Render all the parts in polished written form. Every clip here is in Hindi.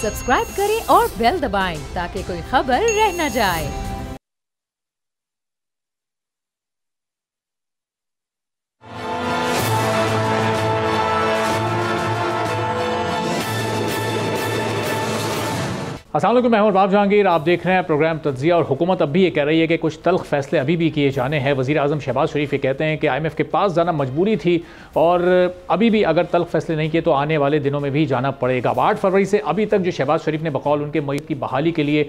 सब्सक्राइब करें और बेल दबाएं ताकि कोई खबर रह न जाए। अस्सलाम वालेकुम, मैं हूं बाब जहांगीर। आप देख रहे हैं प्रोग्राम तज्जिया। और हुकूमत अब भी ये कह रही है कि कुछ तल्ख फैसले अभी भी किए जाने हैं। वज़ीर आज़म शहबाज शरीफ ये कहते हैं कि IMF के पास जाना मजबूरी थी और अभी भी अगर तल्ख फैसले नहीं किए तो आने वाले दिनों में भी जाना पड़ेगा। अब 8 फरवरी से अभी तक जो शहबाज शरीफ ने बकौल उनके मईत की बहाली के लिए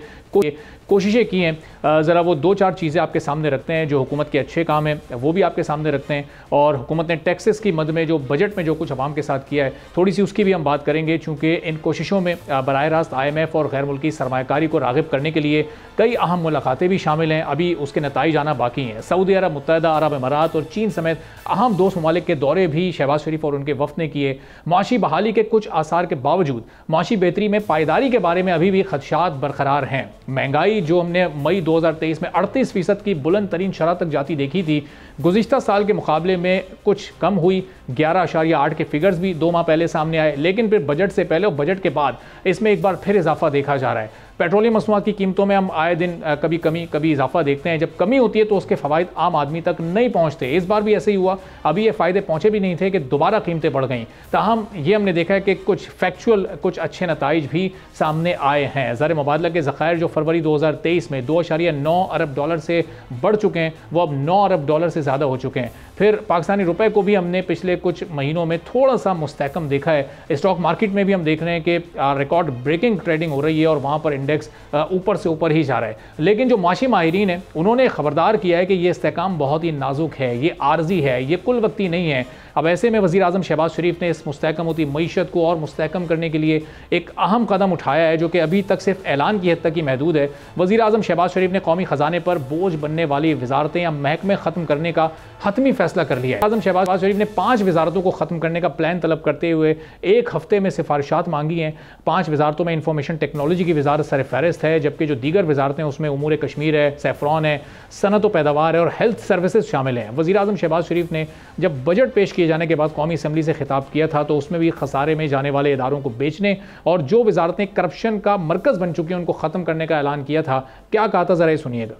कोशिशें की हैं, ज़रा वो 2-4 चीज़ें आपके सामने रखते हैं जो हुकूमत के अच्छे काम हैं, वो भी आपके सामने रखते हैं। और हुकूमत ने टैक्सेस की मद में जो बजट में जो कुछ अवाम के साथ किया है, थोड़ी सी उसकी भी हम बात करेंगे, चूँकि इन कोशिशों में बराह रास्त IMF और गैर मुल्की सरमायाकारी को राग़िब करने के लिए कई अहम मुलाकातें भी शामिल हैं। अभी उसके नताइज आना बाकी हैं। सऊदी अरब, मुत्तहिदा अरब अमारात और चीन समेत अहम दोस्त ममालिक के दौरे भी शहबाज शरीफ और उनके वफ़द ने किए। माशी बहाली के कुछ आसार के बावजूद माशी बेहतरी में पायदारी के बारे में अभी भी खदशात बरकरार हैं। महंगाई जो हमने मई 2023 में 38% की बुलंद तरीन शरह तक जाती देखी थी, गुज़िश्ता साल के मुकाबले में कुछ कम हुई। 11.8 के फिगर्स भी 2 माह पहले सामने आए, लेकिन फिर बजट से पहले और बजट के बाद इसमें एक बार फिर इजाफा देखा जा रहा है। पेट्रोलियम मसनूआत की कीमतों में हम आए दिन कभी कमी कभी इजाफा देखते हैं। जब कमी होती है तो उसके फ़वाइद आम आदमी तक नहीं पहुँचते। इस बार भी ऐसे ही हुआ। अभी ये फ़ायदे पहुँचे भी नहीं थे कि दोबारा कीमतें बढ़ गईं। ताहम ये हमने देखा है कि कुछ फैक्चुअल कुछ अच्छे नताइज भी सामने आए हैं। ज़र मुबादला के ज़खायर जो फरवरी 2023 में 2.9 अरब डॉलर से बढ़ चुके हैं, वो अब 9 अरब डॉलर से ज़्यादा हो चुके हैं। फिर पाकिस्तानी रुपए को भी हमने पिछले कुछ महीनों में थोड़ा सा मुस्तहकम देखा है। स्टॉक मार्केट में भी हम देख रहे हैं कि रिकॉर्ड ब्रेकिंग ट्रेडिंग हो रही है और वहाँ पर इंडेक्स ऊपर से ऊपर ही जा रहा है। लेकिन जो माशी माहिरीन हैं उन्होंने खबरदार किया है कि ये इस्तेहकाम बहुत ही नाजुक है, ये आर्जी है, ये कुल वक्ती नहीं है। अब ऐसे में वज़ीर आज़म शहबाज शरीफ ने इस मुस्तहकम होती मईशत को और मुस्तहकम करने के लिए एक अहम कदम उठाया है जो कि अभी तक सिर्फ ऐलान की हद तक ही महदूद है। वज़ीर आज़म शहबाज शरीफ ने कौमी ख़जाने पर बोझ बनने वाली वजारतें या महकमे ख़त्म करने का हतमी फैसला कर लिया है। आज़म शहबाज शरीफ ने 5 वजारतों को ख़त्म करने का प्लान तलब करते हुए 1 हफ्ते में सिफारिशात मांगी हैं। 5 वजारतों में इंफॉर्मेशन टेक्नोलॉजी की वजारत सर फहरिस्त है, जबकि जो दीगर वजारतें उसमें उमूर कश्मीर है, सैफरॉन है, सनत व पैदावार है और हेल्थ सर्विसेज शामिल हैं। वज़ीर आज़म शहबाज शरीफ ने जब बजट पेश किए जाने के बाद कौमी असम्बली से खिताब किया था तो उसमें भी खसारे में जाने वाले इदारों को बेचने और जो वजारतें करप्शन का मरकज़ बन चुकी हैं उनको ख़त्म करने का ऐलान किया था। क्या कहा था, ज़रा सुनिएगा।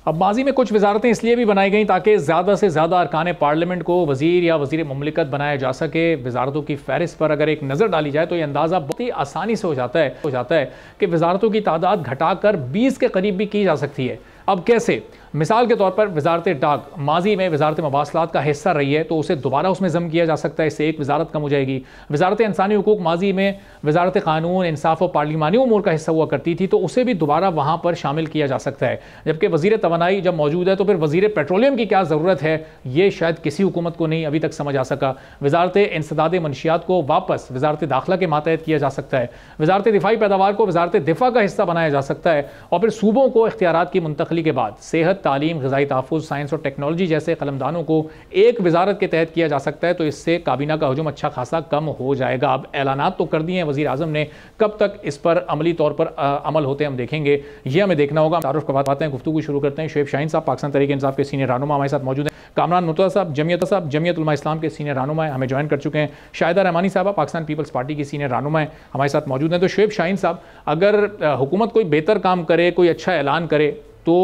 अब माजी में कुछ वजारतें इसलिए भी बनाई गई ताकि ज़्यादा से ज़्यादा अरकान पार्लियामेंट को वज़ीर या वज़ीर मुमलिकत बनाया जा सके। वजारतों की फ़हरिस्त पर अगर एक नज़र डाली जाए तो ये अंदाज़ा बहुत ही आसानी से हो जाता है कि वजारतों की तादाद घटाकर 20 के करीब भी की जा सकती है। अब कैसे? मिसाल के तौर पर वजारत डाक माजी में वजारत मवासलात का हिस्सा रही है तो उसे दोबारा उसमें ज़म किया जा सकता है, इससे एक वजारत कम हो जाएगी। वजारत इंसानी हुकूक माजी में वजारत कानून, इंसाफ और पार्लिमानी उमूर का हिस्सा हुआ करती थी तो उसे भी दोबारा वहाँ पर शामिल किया जा सकता है। जबकि वज़ीर तवानाई जब मौजूद है तो फिर वज़ीर पेट्रोलियम की क्या ज़रूरत है, ये शायद किसी हुकूमत को नहीं अभी तक समझ आ सका। वजारत इंसदाद मनशियात को वापस वजारत दाखिला के मातहत किया जा सकता है। वजारत दिफाई पैदावार को वजारत दिफा का हिस्सा बनाया जा सकता है और फिर सूबों को इख्तियारात की मुंतकली के बाद सेहत, तालीम, ग़िज़ाई तहफ़्फ़ुज़, साइंस और टेक्नोलॉजी जैसे कलमदानों को एक वजारत के तहत किया जा सकता है। तो इससे काबीना का हजूम अच्छा खासा कम हो जाएगा। अब ऐलानात तो कर दिए हैं वज़ीर आज़म ने, कब तक इस पर अमली तौर पर अमल होते हैं हम देखेंगे, ये हमें देखना होगा। तारुफ करवाते हैं, गुफ्तगू शुरू करते हैं। शुएब शाहीन साहब पाकिस्तान तहरीक इंसाफ के सीनियर रहनुमा हमारे साथ मौजूद हैं। कामरान मुर्तज़ा साहब जमीयत उलमा इस्लाम के सीनियर रहनुमा हमें ज्वाइन कर चुके हैं। शाहिदा रहमानी साहबा पाकिस्तान पीपल्स पार्टी की सीनियर रहनुमा हमारे साथ मौजूद हैं। तो शुएब शाहीन साहब, अगर हुकूमत कोई बेहतर काम करे, कोई अच्छा ऐलान करे तो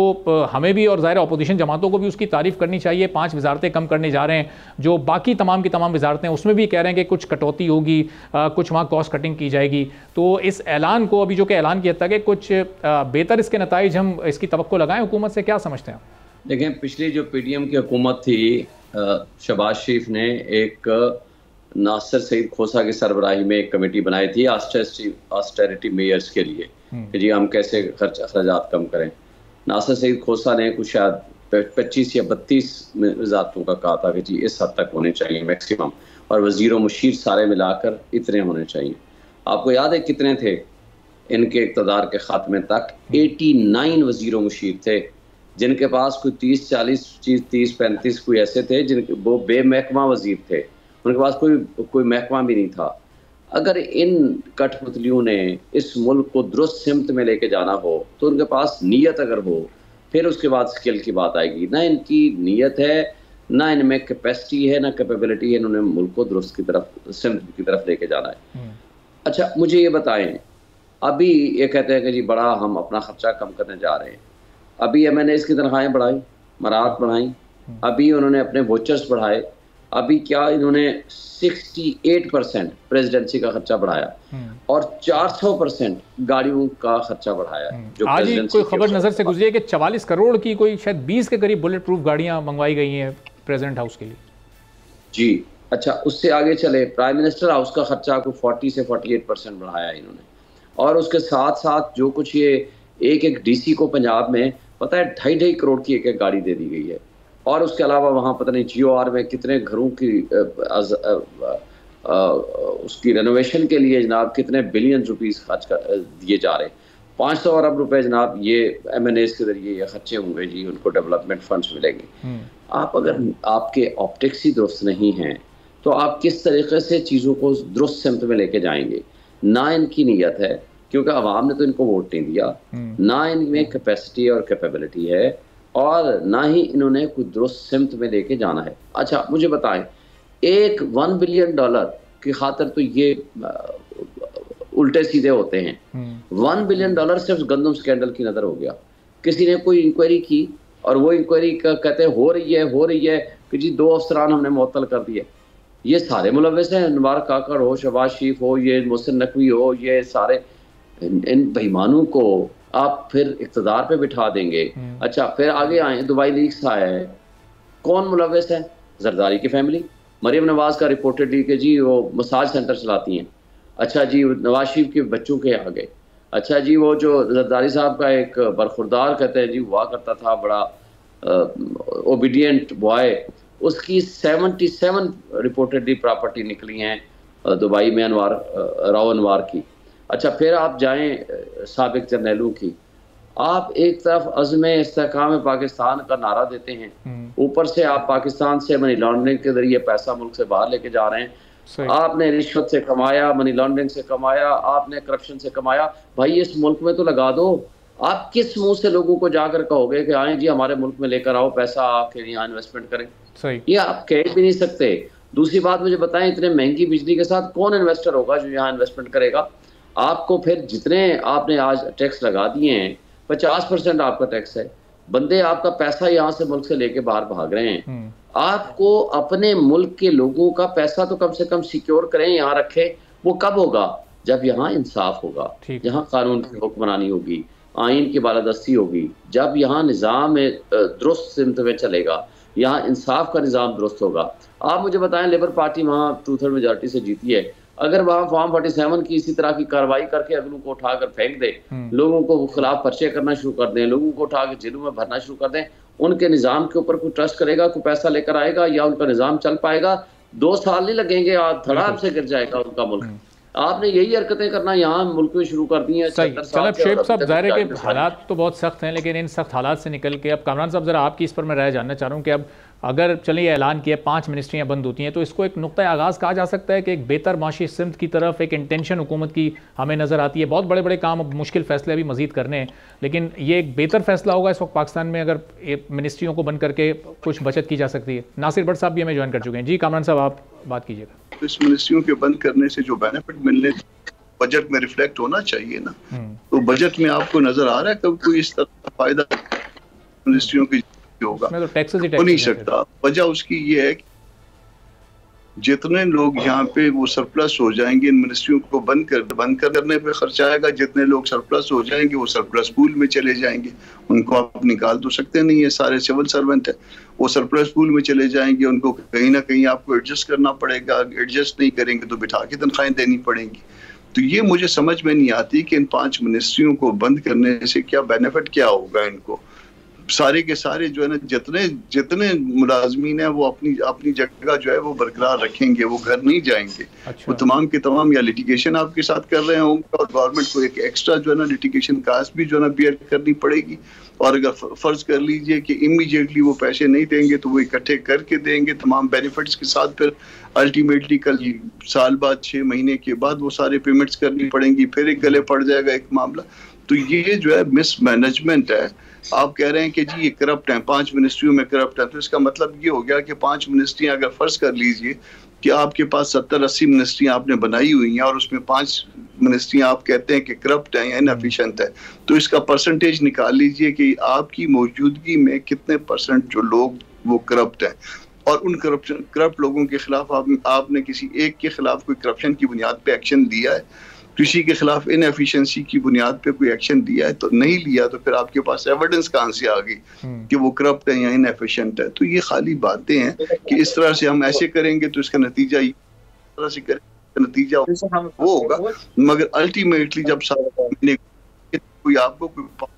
हमें भी और ज़ाहिर अपोजिशन जमातों को भी उसकी तारीफ़ करनी चाहिए। 5 वजारतें कम करने जा रहे हैं, जो बाकी तमाम की तमाम वजारतें उसमें भी कह रहे हैं कि कुछ कटौती होगी, कुछ वहाँ कॉस्ट कटिंग की जाएगी। तो इस ऐलान को अभी जो कि ऐलान किया था कि कुछ बेहतर इसके नताइज हम इसकी तवक्को लगाएं हुकूमत से, क्या समझते हैं? देखें, पिछली जो PDM की हुकूमत थी, शहबाज शरीफ ने एक नासिर सईद खोसा की सरबराही में एक कमेटी बनाई थी ऑस्टेरिटी मेयर्स के लिए कि जी हम कैसे खर्चात कम करें। नासिर सईद खोसा ने कुछ शायद 25 या 32 वजारतों का कहा था कि जी इस हद तक होने चाहिए मैक्सिमम, और वज़ीर मुशीर सारे मिलाकर इतने होने चाहिए। आपको याद है कितने थे इनके इक़्तिदार के ख़ात्मे तक? 89 वज़ीर मुशीर थे, जिनके पास कोई 30-35 कोई ऐसे थे जिनके वो बेमहकमा वज़ीर थे, उनके पास कोई महकमा भी नहीं था। अगर इन कठपुतलियों ने इस मुल्क को दुरुस्त सिमत में लेके जाना हो तो उनके पास नीयत अगर हो, फिर उसके बाद स्किल की बात आएगी। ना इनकी नीयत है, ना इनमें कैपेसिटी है, ना कैपेबिलिटी है, इन्होंने मुल्क को दुरुस्त की तरफ, सिमत की तरफ लेके जाना है। अच्छा, मुझे ये बताएं अभी ये कहते हैं कि जी बड़ा हम अपना खर्चा कम करने जा रहे हैं। अभी MNAs की तनख्वाहें बढ़ाई, मराहत बढ़ाई, अभी उन्होंने अपने वोचर्स बढ़ाए, अभी क्या इन्होंने 68% प्रेसिडेंसी का खर्चा बढ़ाया और 400% गाड़ियों का खर्चा बढ़ाया। जो आज ही कोई खबर नजर से गुजरी है कि 44 करोड़ की कोई शायद 20 के करीब बुलेट प्रूफ गाड़ियां मंगवाई गई हैं प्रेसिडेंट हाउस के लिए। जी अच्छा, उससे आगे चले, प्राइम मिनिस्टर हाउस का खर्चा को 40 से 48% बढ़ाया इन्होंने, और उसके साथ साथ जो कुछ ये एक DC को पंजाब में पता है 2.5 करोड़ की एक गाड़ी दे दी गई है, और उसके अलावा वहाँ पता नहीं GOR में कितने घरों की उसकी रेनोवेशन के लिए जनाब कितने बिलियन रुपीस खर्च कर दिए जा रहे हैं। 500 अरब रुपए जनाब ये MNAs के जरिए ये खर्चे होंगे जी, उनको डेवलपमेंट फंड्स मिलेंगे। आप अगर आपके ऑप्टिक्स ही दुरुस्त नहीं हैं तो आप किस तरीके से चीज़ों को दुरुस्त सिमत में लेके जाएंगे। ना इनकी नीयत है, क्योंकि अवाम ने तो इनको वोट नहीं दिया, ना इनमें कैपेसिटी और कैपेबिलिटी है, और ना ही इन्होंने कोई दुरुस्त सिमत में लेके जाना है। अच्छा मुझे बताएं, एक $1 बिलियन की खातर तो ये उल्टे सीधे होते हैं। $1 बिलियन सिर्फ गंदम स्कैंडल की नज़र हो गया। किसी ने कोई इंक्वायरी की और वो इंक्वायरी कहते हो रही है कि जी 2 अफसरान हमने मुअत्तल कर दिए। ये सारे मुलव्वस हैं, अनवार काकड़ हो, शहबाज शरीफ हो, ये मोहसिन नकवी हो, ये सारे इन बेईमानों को आप फिर इक़्तिदार पे बिठा देंगे। अच्छा फिर आगे आए, दुबई लीक्स आया है, कौन मुलव्वस है? जरदारी की फैमिली। मरियम नवाज का रिपोर्टेडली कि जी वो मसाज सेंटर चलाती हैं। अच्छा जी नवाज शरीफ के बच्चों के आगे। अच्छा जी वो जो जरदारी साहब का एक बरखुरदार कहते हैं जी हुआ करता था, बड़ा ओबीडियंट बॉय, उसकी 77 रिपोर्टेडली प्रॉपर्टी निकली हैं दुबई में राव अनवार की। अच्छा फिर आप जाएं साबिक जर्नैलों की, आप एक तरफ अज़्म इस्तेहकाम पाकिस्तान का नारा देते हैं, ऊपर से आप पाकिस्तान से मनी लॉन्ड्रिंग के जरिए पैसा मुल्क से बाहर लेके जा रहे हैं। आपने रिश्वत से कमाया, मनी लॉन्ड्रिंग से कमाया, आपने करप्शन से कमाया, भाई इस मुल्क में तो लगा दो। आप किस मुंह से लोगों को जाकर कहोगे कि आए जी हमारे मुल्क में लेकर आओ पैसा, आके यहाँ इन्वेस्टमेंट करें? सही, ये आप कह भी नहीं सकते। दूसरी बात मुझे बताएं, इतने महंगी बिजली के साथ कौन इन्वेस्टर होगा जो यहाँ इन्वेस्टमेंट करेगा? आपको फिर जितने आपने आज टैक्स लगा दिए हैं, 50% आपका टैक्स है, बंदे आपका पैसा यहाँ से मुल्क से लेके बाहर भाग रहे हैं। आपको अपने मुल्क के लोगों का पैसा तो कम से कम सिक्योर करें, यहाँ रखें। वो कब होगा? जब यहाँ इंसाफ होगा, यहाँ कानून की हुक्मरानी होगी, आइन की बालादस्ती होगी, जब यहाँ निज़ाम दुरुस्त सिमत में चलेगा, यहाँ इंसाफ का निज़ाम दुरुस्त होगा। आप मुझे बताएं, लेबर पार्टी वहाँ 2/3 मेजॉरिटी से जीती है, अगर वहाँ फॉर्म 47 की इसी तरह की कार्रवाई करके अगलों को उठाकर फेंक दे, लोगों को खिलाफ पर्चे करना शुरू कर दें, लोगों को उठाकर जेलों में भरना शुरू कर दें, उनके निज़ाम के ऊपर कोई ट्रस्ट करेगा, कोई पैसा लेकर आएगा या उनका निज़ाम चल पाएगा? 2 साल नहीं लगेंगे, धड़ाम से गिर जाएगा उनका मुल्क। आपने यही हरकतें करना यहाँ मुल्क में शुरू कर दी हैं। चलो शेख साहब, ज़ाहिर है कि हालात तो बहुत सख्त हैं, लेकिन इन सख्त हालात से निकल के अब कामरान साहब ज़रा आपकी इस पर मैं राय जानना चाह रहा हूँ कि अब अगर चलिए ऐलान किया 5 मिनिस्ट्रियाँ बंद होती हैं, तो इसको एक नुक्ता आगाज़ कहा जा सकता है कि एक बेहतर माशी सिमत की तरफ एक इंटेंशन हुकूमत की हमें नज़र आती है। बहुत बड़े बड़े काम, अब मुश्किल फ़ैसले अभी मज़ीद करने हैं, लेकिन ये एक बेहतर फ़ैसला होगा इस वक्त पाकिस्तान में अगर मिनिस्ट्रियों को बंद करके कुछ बचत की जा सकती है। नासिर भट्ट साहब भी हमें ज्वाइन कर चुके हैं। जी कामरान साहब, आप बात कीजिएगा। इस मिनिस्ट्रियों के बंद करने से जो बेनिफिट मिलने बजट में रिफ्लेक्ट होना चाहिए ना, तो बजट में आपको नजर आ रहा है कब कोई इस तरह का फायदा मिनिस्ट्रियों की होगा? तो हो नहीं सकता। वजह उसकी ये है कि जितने लोग यहाँ पे वो सरप्लस हो जाएंगे, इन मिनिस्ट्रियों को बंद करने पे खर्चा आएगा, जितने लोग सरप्लस हो जाएंगे वो सरप्लस पूल में चले जाएंगे। उनको आप निकाल तो सकते नहीं है, सारे सिविल सर्वेंट है, वो सरप्लस पूल में चले जाएंगे, उनको कहीं ना कहीं आपको एडजस्ट करना पड़ेगा, एडजस्ट नहीं करेंगे तो बिठा के तनख्वाहें देनी पड़ेंगी। तो ये मुझे समझ में नहीं आती कि इन 5 मिनिस्ट्रियों को बंद करने से क्या बेनिफिट क्या होगा इनको। सारे के सारे जो है ना, जितने मुलाजमीन हैं वो अपनी जगह जो है वो बरकरार रखेंगे, वो घर नहीं जाएंगे। वो तमाम के तमाम या लिटिगेशन आपके साथ कर रहे होंगे और गवर्नमेंट को एक एक्स्ट्रा जो है ना लिटिगेशन कास्ट भी जो है ना बियर करनी पड़ेगी। और अगर फर्ज कर लीजिए कि इमीडिएटली वो पैसे नहीं देंगे तो वो इकट्ठे करके देंगे तमाम बेनिफिट्स के साथ, फिर अल्टीमेटली कल साल बाद 6 महीने के बाद वो सारे पेमेंट्स करनी पड़ेंगी, फिर एक गले पड़ जाएगा एक मामला। तो ये जो है मिसमैनेजमेंट है। आप कह रहे हैं कि जी ये करप्ट हैं, 5 मिनिस्ट्रियों में करप्ट है, तो इसका मतलब ये हो गया कि 5 मिनिस्ट्रियां अगर फर्ज कर लीजिए कि आपके पास 70-80 मिनिस्ट्रियां आपने बनाई हुई हैं और उसमें 5 मिनिस्ट्रियां आप कहते हैं कि करप्ट हैं या इनएफिशिएंट है, तो इसका परसेंटेज निकाल लीजिए कि आपकी मौजूदगी में कितने % जो लोग वो करप्ट हैं, और उन करप्ट लोगों के खिलाफ आपने किसी एक के खिलाफ कोई करप्शन की बुनियाद पे एक्शन लिया है, किसी के खिलाफ इनएफिशिएंसी की बुनियाद पे कोई एक्शन दिया है? तो नहीं लिया, तो फिर आपके पास एविडेंस कहाँ से आ गई कि वो करप्ट है या इनएफिशिएंट है? तो ये खाली बातें हैं कि इस तरह से हम ऐसे करेंगे तो इसका नतीजा इस तरह से करेंगे, नतीजा वो होगा, मगर अल्टीमेटली जब कोई आपको कोई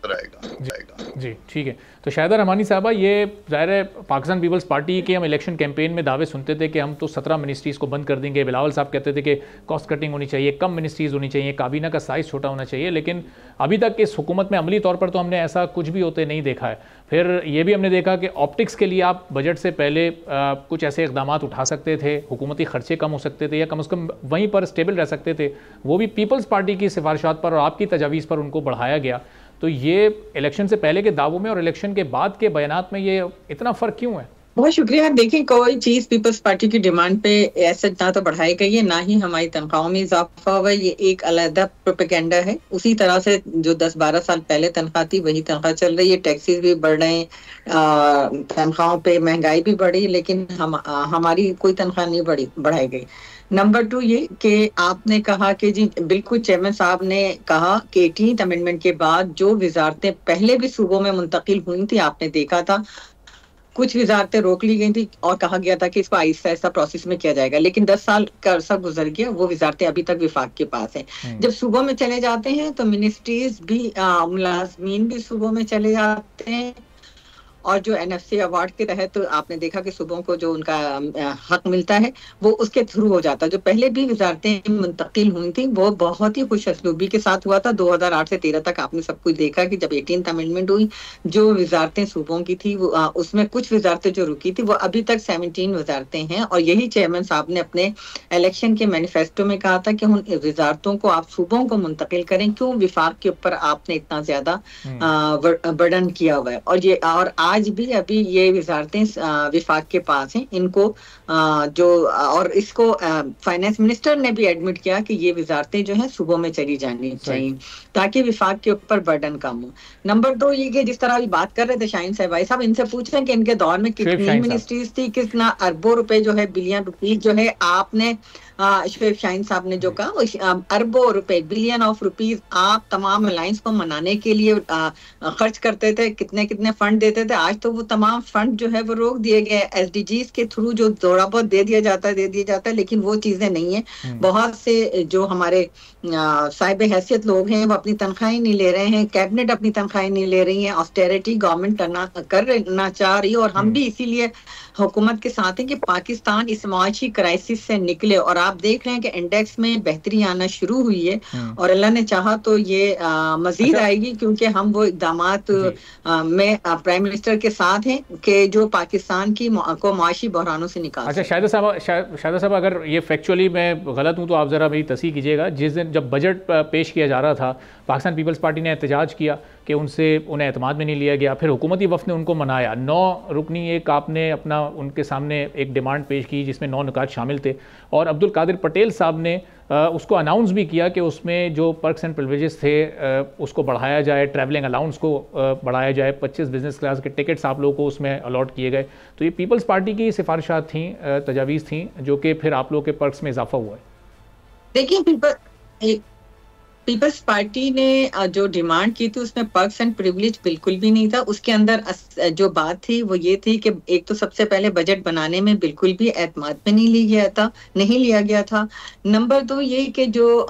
आएगा। जी ठीक है। तो शाहिदा रहमानी साहबा, ये ज़ाहिर है पाकिस्तान पीपल्स पार्टी के हम इलेक्शन कैंपेन में दावे सुनते थे कि हम तो 17 मिनिस्ट्रीज़ को बंद कर देंगे। बिलावल साहब कहते थे कि कॉस्ट कटिंग होनी चाहिए, कम मिनिस्ट्रीज़ होनी चाहिए, काबीना का साइज़ छोटा होना चाहिए, लेकिन अभी तक इस हुकूमत में अमली तौर पर तो हमने ऐसा कुछ भी होते नहीं देखा है। फिर ये भी हमने देखा कि ऑप्टिक्स के लिए आप बजट से पहले कुछ ऐसे इकदाम उठा सकते थे, हुकूमती खर्चे कम हो सकते थे या कम से कम वहीं पर स्टेबल रह सकते थे, वो भी पीपल्स पार्टी की सिफारिशात पर और आपकी तजावीज़ पर उनको बढ़ाया गया। तो ये इलेक्शन से पहले के दावों में और इलेक्शन के बाद के बयानात में ये इतना फ़र्क क्यों है? बहुत शुक्रिया। देखिए, कोई चीज पीपल्स पार्टी की डिमांड पे ऐसे ना तो बढ़ाई गई है, ना ही हमारी तनख्वाहों में इजाफा हुआ है। ये एक अलग प्रोपेगेंडा है। उसी तरह से जो 10-12 साल पहले तनख्वाह थी वही तनख्वाह चल रही है। टैक्सेस भी बढ़ रहे हैं, तनख्वाहों पे महंगाई भी बढ़ी, लेकिन हमारी कोई तनख्वाह नहीं बढ़ाई गई। नंबर 2 ये कि आपने कहा कि जी बिल्कुल, चेयरमैन साहब ने कहा कि 18th अमेंडमेंट के बाद जो वजारतें पहले भी सूबों में मुंतकिल हुई थी, आपने देखा था कुछ वजारतें रोक ली गई थी और कहा गया था कि इसको आहिस्ता आहिस्ता प्रोसेस में किया जाएगा, लेकिन 10 साल का अरसा गुजर गया, वो वजारतें अभी तक विफाक के पास हैं। जब सूबों में चले जाते हैं तो मिनिस्ट्रीज भी, मुलाजमीन भी सूबों में चले जाते हैं, और जो NFC अवार्ड के तहत तो आपने देखा कि सूबों को जो उनका हक मिलता है वो उसके थ्रू हो जाता है। जो पहले भी वजारतें मुंतकिल हुई थी वो बहुत ही खुश असलूबी के साथ हुआ था। 2008 से 13 तक आपने सब कुछ देखा कि जब 18th अमेंडमेंट हुई, जो वजारतें सूबों की थी वो उसमें कुछ वजारतें जो रुकी थी वो अभी तक 17 वजारतें हैं। और यही चेयरमैन साहब ने अपने इलेक्शन के मैनिफेस्टो में कहा था कि उन वजारतों को आप सूबों को मुंतकिल करें, क्यों विफाक के ऊपर आपने इतना ज्यादा बर्डन किया हुआ है। और आज भी अभी ये वजारतें विफाक के पास हैं। इनको और इसको फाइनेंस मिनिस्टर ने भी एडमिट किया कि ये वजारतें जो हैं सूबों में चली जानी चाहिए ताकि विफाक के ऊपर बर्डन कम हो। नंबर 2 ये कि जिस तरह अभी बात कर रहे थे शाहीन साहब, साहब इनसे पूछें कि इनके दौर में कितनी मिनिस्ट्रीज थी, कितना अरबों रुपए जो है, बिलियन रुपीज जो है आपने, शुएब शाहीन साहब ने जो कहा, अरबों रुपए, बिलियन ऑफ रुपीज आप तमाम अलायंस को मनाने के लिए खर्च करते थे, कितने कितने फंड देते थे। आज तो वो तमाम फंड जो है वो रोक दिए गए। SDGs के थ्रू जो थोड़ा बहुत दे दिया जाता है, लेकिन वो चीजें नहीं है। बहुत से जो हमारे साहिब हैसियत लोग हैं वो अपनी तनख्वाहें नहीं ले रहे हैं, कैबिनेट अपनी तनख्वाहें नहीं ले रही है, ऑस्टेरिटी गवर्नमेंट करना चाह रही है। और हम भी इसीलिए हुकूमत के साथ हैं कि पाकिस्तान इस माशी क्राइसिस से निकले। और आप देख रहे हैं कि इंडेक्स में बेहतरी आना शुरू हुई है और अल्लाह ने चाहा तो ये मजीद आएगी, क्योंकि हम वो इक़दामात में प्राइम मिनिस्टर के साथ हैं कि जो पाकिस्तान को माशी बहरानों से निकाल। अच्छा शाहिदा साहब, अगर ये फैक्चुअली मैं गलत हूँ तो आप ज़रा मेरी तस्दीक कीजिएगा। जिस दिन जब बजट पेश किया जा रहा था, पाकिस्तान पीपल्स पार्टी ने एहतजाज किया कि उन्हें एतमाद में नहीं लिया गया, फिर हुकूमती वफ़द ने उनको मनाया। 9 रुकनी एक आपने अपना उनके सामने एक डिमांड पेश की जिसमें 9 नुकात शामिल थे, और अब्दुल कादिर पटेल साहब ने उसको अनाउंस भी किया कि उसमें जो पर्क्स एंड प्रिविलेजेस थे उसको बढ़ाया जाए, ट्रैवलिंग अलाउंस को बढ़ाया जाए, 25 बिजनेस क्लास के टिकट्स आप लोगों को उसमें अलॉट किए गए। तो ये पीपल्स पार्टी की सिफारिशात थी, तजावीज़ थी, जो कि फिर आप लोगों के पर्क्स में इजाफा हुआ है। देखिए, पीपल्स पार्टी ने जो डिमांड की थी उसमें पर्क्स एंड प्रिविलेज बिल्कुल भी नहीं था। उसके अंदर जो बात थी वो ये थी कि एक तो सबसे पहले बजट बनाने में बिल्कुल भी एतमाद में नहीं लिया गया था। नंबर 2 ये कि जो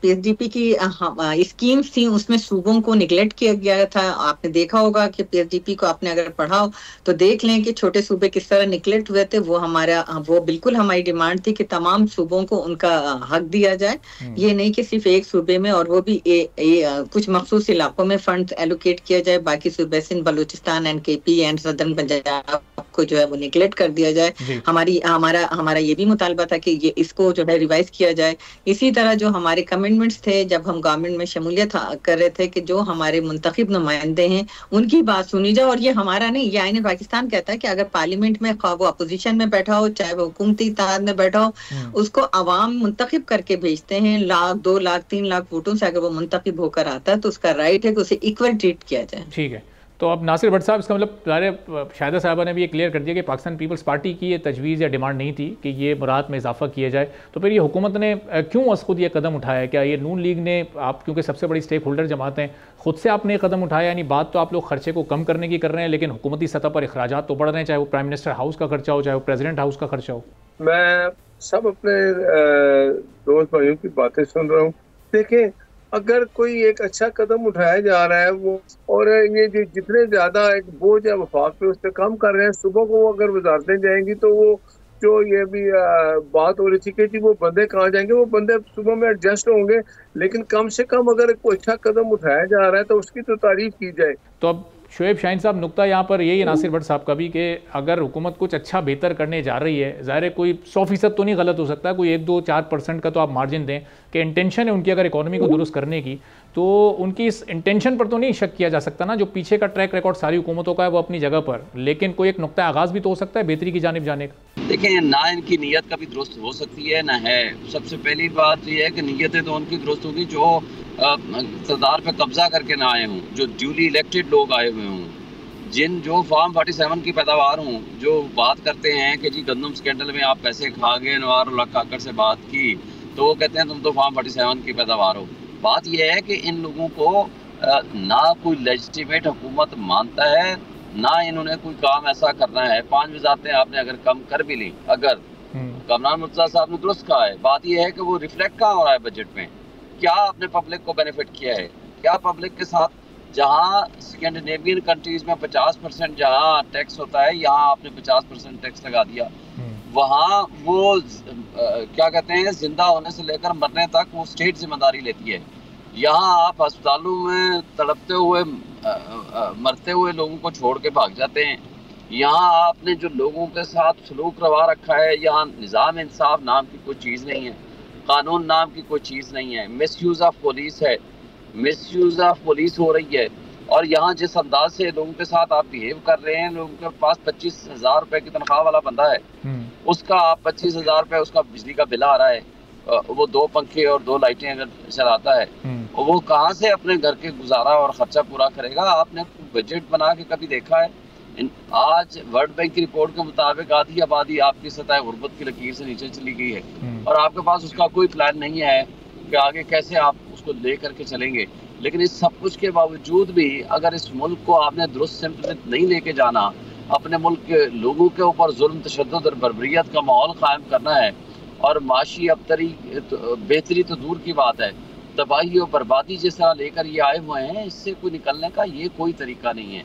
PSDP की स्कीम्स थी उसमें सूबों को निगलेक्ट किया गया था। आपने देखा होगा कि PSDP को आपने अगर पढ़ाओ तो देख लें कि छोटे सूबे किस तरह निगलेक्ट हुए थे। वो बिल्कुल हमारी डिमांड थी कि तमाम सूबों को उनका हक दिया जाए, ये नहीं कि सिर्फ एक सूबे में, और वो भी कुछ मखसूस इलाकों में फंड एलोकेट किया जाए, बाकी सूबे Sindh, Balochistan, NKP and southern Punjab इसको जो है वो निगलेक्ट कर दिया जाए। हमारा ये भी मुतालबा था कि ये इसको जो है रिवाइज किया जाए। इसी तरह जो हमारे कमिटमेंट्स थे जब हम गवर्नमेंट में शमूलियत कर रहे थे कि जो हमारे मुंतखब नुमाइंदे हैं उनकी बात सुनी जाए। और ये हमारा नहीं, ये आईन पाकिस्तान कहता है कि अगर पार्लियामेंट में वो अपोजिशन में बैठा हो चाहे वो हुकूमती इत्तेहाद में बैठा हो, उसको अवाम मुंतखब करके भेजते हैं। 1 लाख 2 लाख 3 लाख वोटों से अगर वो मुंतखब होकर आता है तो उसका राइट है कि उसे इक्वल ट्रीट किया जाए। ठीक है, तो अब नासिर भट्ट साहब, इसका मतलब शाहिदा साहबा ने भी ये क्लियर कर दिया कि पाकिस्तान पीपल्स पार्टी की ये तजवीज़ या डिमांड नहीं थी कि ये मुराद में इजाफा किया जाए। तो फिर ये हुकूमत ने क्यों अस खुद ये कदम उठाया? क्या ये नून लीग ने, आप क्योंकि सबसे बड़ी स्टेक होल्डर जमात हैं, खुद से आपने ये कदम उठाया? यानी बात तो आप लोग खर्चे को कम करने की कर रहे हैं, लेकिन हुकूमती सतह पर अखराजात तो बढ़ रहे हैं, चाहे वो प्राइम मिनिस्टर हाउस का खर्चा हो, चाहे वो प्रेसिडेंट हाउस का खर्चा हो। मैं सब अपने दोस्त भाइयों की बातें सुन रहा हूँ। देखें, अगर कोई एक अच्छा कदम उठाया जा रहा है वो, और ये जितने ज्यादा एक बोझ है वफाक पे उस पर कम कर रहे हैं, सुबह को अगर वजारतें जाएंगी तो वो जो ये भी बात हो रही थी कि जी वो बंदे कहाँ जाएंगे, वो बंदे सुबह में एडजस्ट होंगे। लेकिन कम से कम अगर कोई अच्छा कदम उठाया जा रहा है तो उसकी तो तारीफ की जाए। तो अब शुएब शाहीन साहब, नुक्ता यहाँ पर यही है नासिर भट्ट साहब का भी, कि अगर हुकूमत कुछ अच्छा बेहतर करने जा रही है, ज़ाहिर है कोई 100% तो नहीं गलत हो सकता, कोई 1-2-4% का तो आप मार्जिन दें कि इंटेंशन है उनकी अगर इकोनॉमी को दुरुस्त करने की, तो उनकी इस इंटेंशन पर तो नहीं शक किया जा सकता ना। जो पीछे का ट्रैक रिकॉर्ड सारी हुकूमतों का है वो अपनी जगह पर, लेकिन कोई एक नुक्ता आगाज़ भी तो हो सकता है बेहतरी की जानिब जाने का। देखिए, ना इनकी नीयत कभी दुरुस्त हो सकती है ना है। सबसे पहली बात यह है कि नीयतें तो उनकी दुरुस्त होगी जो इक़्तिदार पे कब्जा करके ना आए हों, जो ड्यूली इलेक्टेड लोग आए हुए हों, जो फार्म 47 की पैदावार हों, जो बात करते हैं कि जी गंदम स्कैंडल में आप पैसे खा गए, नवारुल्लाह काकर से बात की तो वो कहते हैं तुम तो फार्म 47 की पैदावार हो। बात यह है कि इन लोगों को ना कोई लेजिटिमेट हुकूमत मानता है, ना इन्होंने कोई काम ऐसा करना है। 5 वजारतें आपने अगर कम कर भी ली, अगर कमरान मुर्तज़ा साहब ने दुरुस्त कहा है, बात यह है कि वो रिफ्लेक्ट कहाँ हो रहा है बजट में? क्या आपने पब्लिक को बेनिफिट किया है? क्या पब्लिक के साथ, जहाँ स्कैंडिनेवियन कंट्रीज में 50% जहाँ टैक्स होता है, यहाँ आपने 50% टैक्स लगा दिया। वहाँ वो क्या कहते हैं, जिंदा होने से लेकर मरने तक वो स्टेट जिम्मेदारी लेती है। यहाँ आप अस्पतालों में तड़पते हुए मरते हुए लोगों को छोड़ के भाग जाते हैं। यहाँ आपने जो लोगों के साथ सलूक रवा रखा है, यहाँ निज़ाम इंसाफ नाम की कोई चीज़ नहीं है, कानून नाम की कोई चीज़ नहीं है, मिसयूज़ ऑफ पुलिस है, मिसयूज़ ऑफ पुलिस हो रही है। और यहाँ जिस अंदाज से लोगों के साथ आप बिहेव कर रहे हैं, लोगों के पास 25,000 रुपए की तनख्वाह वाला बंदा है, उसका आप 25,000 रुपए उसका बिजली का बिल आ रहा है, वो 2 पंखे और 2 लाइटें अगर चलाता है, वो कहाँ से अपने घर के गुजारा और खर्चा पूरा करेगा? आपने बजट बना के कभी देखा है? आज वर्ल्ड बैंक की रिपोर्ट के मुताबिक आधी आबादी आपकी सतह गुर्बत की लकीर से नीचे चली गई है, और आपके पास उसका कोई प्लान नहीं है कि आगे कैसे आप उसको ले करके चलेंगे। लेकिन इस सब कुछ के बावजूद भी अगर इस मुल्क को आपने दुरुस्त सिमत में नहीं लेके जाना, अपने मुल्क के लोगों के ऊपर जुल्म, तशद्दुद और बर्बरियत का माहौल कायम करना है, और माशी अबतरी बेहतरी तो दूर की बात है, तबाही और बर्बादी जिस तरह लेकर ये आए हुए हैं, इससे कोई निकलने का ये कोई तरीका नहीं है।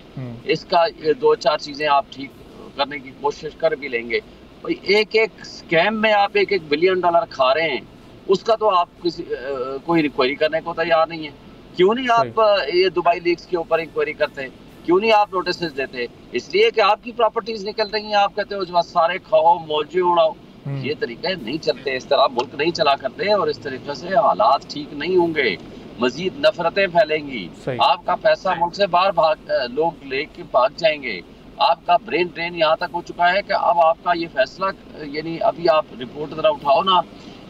इसका 2-4 चीज़ें आप ठीक करने की कोशिश कर भी लेंगे, भाई एक स्कैम में आप $1 बिलियन खा रहे हैं, उसका तो आप कोई इंक्वायरी करने को तैयार नहीं है। क्यों नहीं आप ये दुबई लीक्स के ऊपर इंक्वायरी करते? क्यों नहीं आप नोटिस देते? इसलिए कि आपकी प्रॉपर्टीज निकल रही हैं, आप कहते हो सारे खाओ मौजे उड़ाओ। ये तरीके नहीं चलते, इस तरह मुल्क नहीं चला करते, और इस तरीके से हालात ठीक नहीं होंगे, मजीद नफरतें फैलेंगी, आपका पैसा मुल्क से बाहर लोग लेके भाग जाएंगे, आपका ब्रेन ड्रेन यहाँ तक हो चुका है कि अब आपका ये फैसला, यानी अभी आप रिपोर्ट जरा उठाओ ना,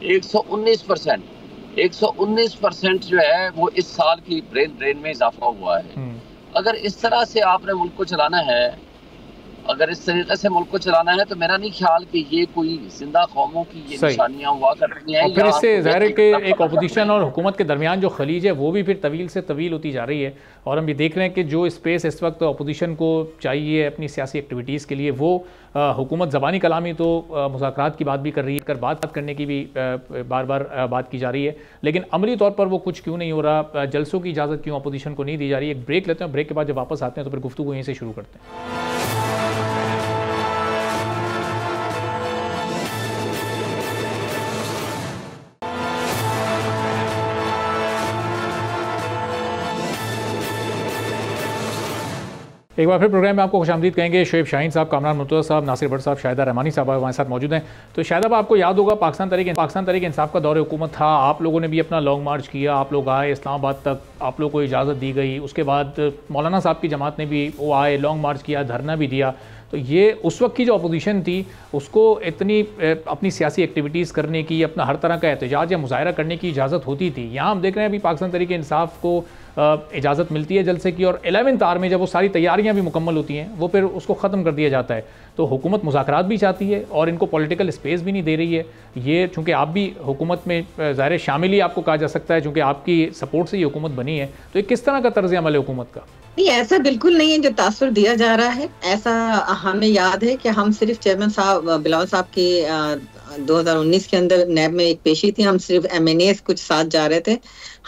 119% जो है वो इस साल की ब्रेन ड्रेन में इजाफा हुआ है। अगर इस तरह से आपने मुल्क को चलाना है, अगर इस तरीके से मुल्क को चलाना है, तो मेरा नहीं ख्याल कि ये कोई जिंदा कौमों की ये निशानियां हुआ करती हैं। फिर इससे ज़ाहिर है कि एक अपोजिशन और हुकूमत के दरमियान जो खलीज है वो भी फिर तवील से तवील होती जा रही है, और हम ये देख रहे हैं कि जो स्पेस इस वक्त अपोजिशन को चाहिए अपनी सियासी एक्टिविटीज़ के लिए, वो हुकूमत ज़बानी कलामी तो मुज़ाकरात की बात भी कर रही है, बात करने की भी बार बार बात की जा रही है, लेकिन अमली तौर पर वो कुछ क्यों नहीं हो रहा? जलसों की इजाज़त क्यों अपोजिशन को नहीं दी जा रही है? एक ब्रेक लेते हैं, ब्रेक के बाद जब वापस आते हैं तो फिर गुफ्तगू यहीं से शुरू करते हैं। एक बार फिर प्रोग्राम में आपको खुशामदीद कहेंगे। शोएब शाहीन साहब, कामरान मुर्तज़ा साहब, नासिर भट्ट साहब, शाहिदा रहमानी साहब हमारे साथ मौजूद हैं। तो शाहिदा साहब, आपको याद होगा पाकिस्तान तहरीक इंसाफ का दौर हुकूमत था, आप लोगों ने भी अपना लॉन्ग मार्च किया, आप लोग आए इस्लामाबाद तक, आप लोगों को इजाज़त दी गई, उसके बाद मौलाना साहब की जमात ने भी वो आए, लॉन्ग मार्च किया, धरना भी दिया। तो ये उस वक्त की जो अपोजिशन थी उसको इतनी अपनी सियासी एक्टिविटीज़ करने की, अपना हर तरह का एहतजाज या मुजाहरा करने की इजाज़त होती थी। यहाँ हम देख रहे हैं अभी पाकिस्तान तहरीक इंसाफ को इजाज़त मिलती है जलसे की, और 11th आवर में जब वो सारी तैयारियां भी मुकम्मल होती हैं वो फिर उसको ख़त्म कर दिया जाता है। तो हुकूमत मुज़ाकरात भी चाहती है और इनको पॉलिटिकल स्पेस भी नहीं दे रही है। ये चूँकि आप भी हुकूमत में ज़ाहिर शामिल ही आपको कहा जा सकता है, चूँकि आपकी सपोर्ट से ये हुकूमत बनी है, तो ये किस तरह का तर्ज़ अमल है हुकूमत का? नहीं, ऐसा बिल्कुल नहीं है जो तासुर दिया जा रहा है। ऐसा हमें याद है कि हम सिर्फ चेयरमैन साहब बिलावल साहब की 2019 के अंदर नैब में एक पेशी थी, हम सिर्फ MNAs कुछ साथ जा रहे थे,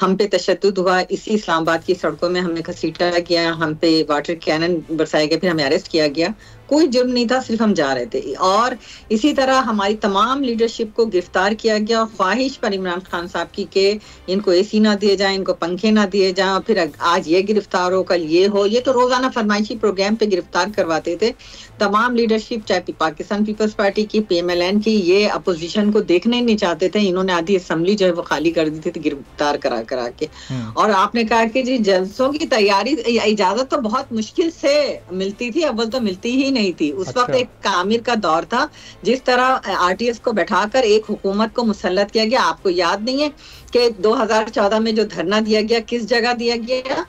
हम पे तशद्दुद हुआ, इसी इस्लामाबाद की सड़कों में हमें घसीटा गया, हम पे वाटर कैनन बरसाए गए, फिर हमें अरेस्ट किया गया। कोई जुर्म नहीं था, सिर्फ हम जा रहे थे। और इसी तरह हमारी तमाम लीडरशिप को गिरफ्तार किया गया, ख्वाहिश पर इमरान खान साहब की के इनको AC ना दिए जाए, इनको पंखे ना दिए जाए, फिर आज ये गिरफ्तार हो, कल ये हो। ये तो रोजाना फरमाइशी प्रोग्राम पे गिरफ्तार करवाते थे। तमाम लीडरशिप, चाहे पाकिस्तान पीपल्स पार्टी की, PMLN की, ये अपोजिशन को देखने ही नहीं चाहते थे। इन्होंने आधी असेंबली जो है वो खाली कर दी थी गिरफ्तार करा करा के। और आपने कहा कि जी जलसों की तैयारी, इजाजत तो बहुत मुश्किल से मिलती थी, अव्वल तो मिलती ही नहीं थी। उस वक्त एक कामिर का दौर था, जिस तरह RTS को बैठाकर एक हुकूमत को मुसल्लत किया गया। आपको याद नहीं है कि 2014 में जो धरना दिया गया किस जगह दिया गया?